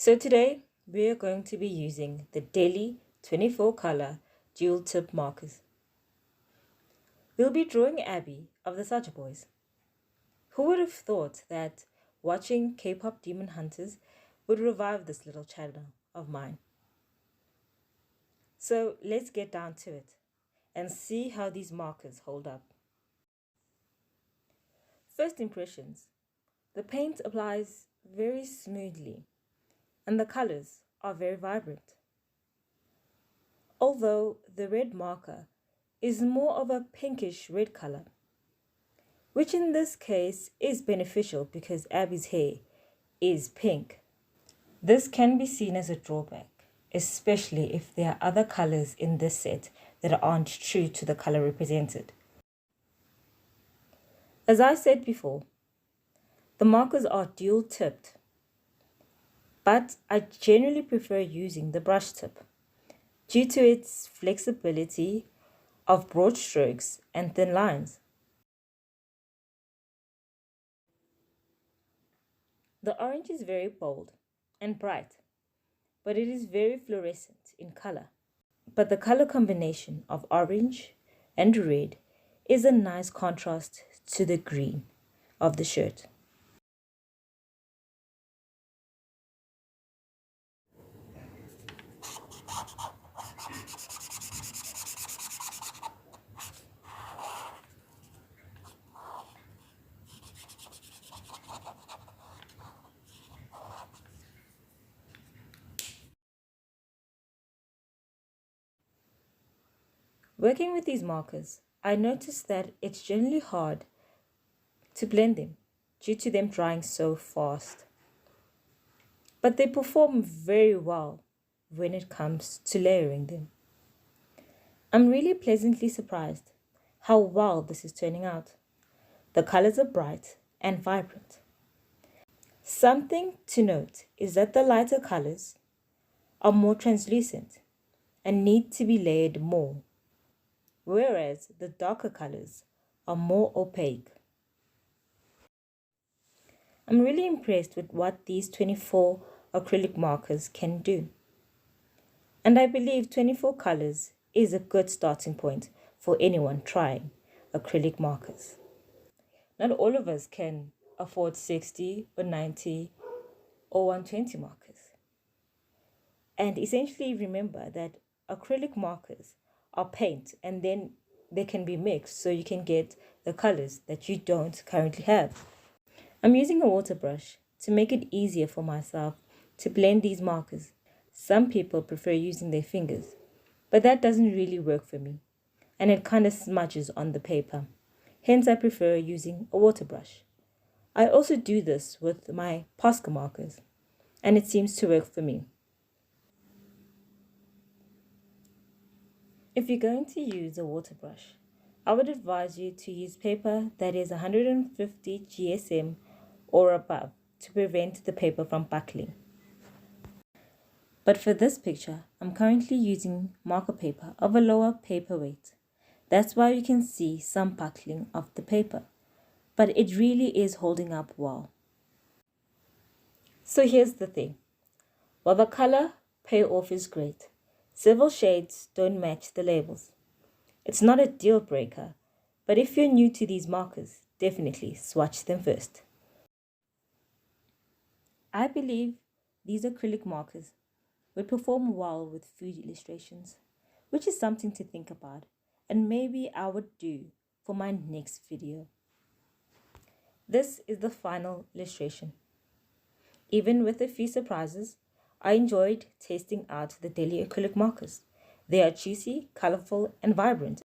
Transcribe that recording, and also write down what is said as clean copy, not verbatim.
So today we are going to be using the Deli 24 color dual tip markers. We'll be drawing Abby of the Saja Boys. Who would have thought that watching Kpop Demon Hunters would revive this little channel of mine? So let's get down to it and see how these markers hold up. First impressions. The paint applies very smoothly and the colors are very vibrant. Although the red marker is more of a pinkish red color, which in this case is beneficial because Abby's hair is pink. This can be seen as a drawback, especially if there are other colors in this set that aren't true to the color represented. As I said before, the markers are dual tipped, but I generally prefer using the brush tip due to its flexibility of broad strokes and thin lines. The orange is very bold and bright, but it is very fluorescent in color. But the color combination of orange and red is a nice contrast to the green of the shirt. Working with these markers, I noticed that it's generally hard to blend them due to them drying so fast. But they perform very well when it comes to layering them. I'm really pleasantly surprised how well this is turning out. The colors are bright and vibrant. Something to note is that the lighter colors are more translucent and need to be layered more, whereas the darker colors are more opaque. I'm really impressed with what these 24 acrylic markers can do. And I believe 24 colors is a good starting point for anyone trying acrylic markers. Not all of us can afford 60 or 90 or 120 markers. And essentially remember that acrylic markers are paint and then they can be mixed so you can get the colors that you don't currently have. I'm using a water brush to make it easier for myself to blend these markers. Some people prefer using their fingers, but that doesn't really work for me and it kind of smudges on the paper. Hence I prefer using a water brush. I also do this with my Posca markers and it seems to work for me. If you're going to use a water brush, I would advise you to use paper that is 150 GSM or above to prevent the paper from buckling. But for this picture, I'm currently using marker paper of a lower paper weight. That's why you can see some buckling of the paper, but it really is holding up well. So here's the thing. While the color payoff is great, several shades don't match the labels. It's not a deal breaker, but if you're new to these markers, definitely swatch them first. I believe these acrylic markers would perform well with food illustrations, which is something to think about, and maybe I would do for my next video. This is the final illustration. Even with a few surprises, I enjoyed testing out the Deli acrylic markers. They are juicy, colorful, and vibrant.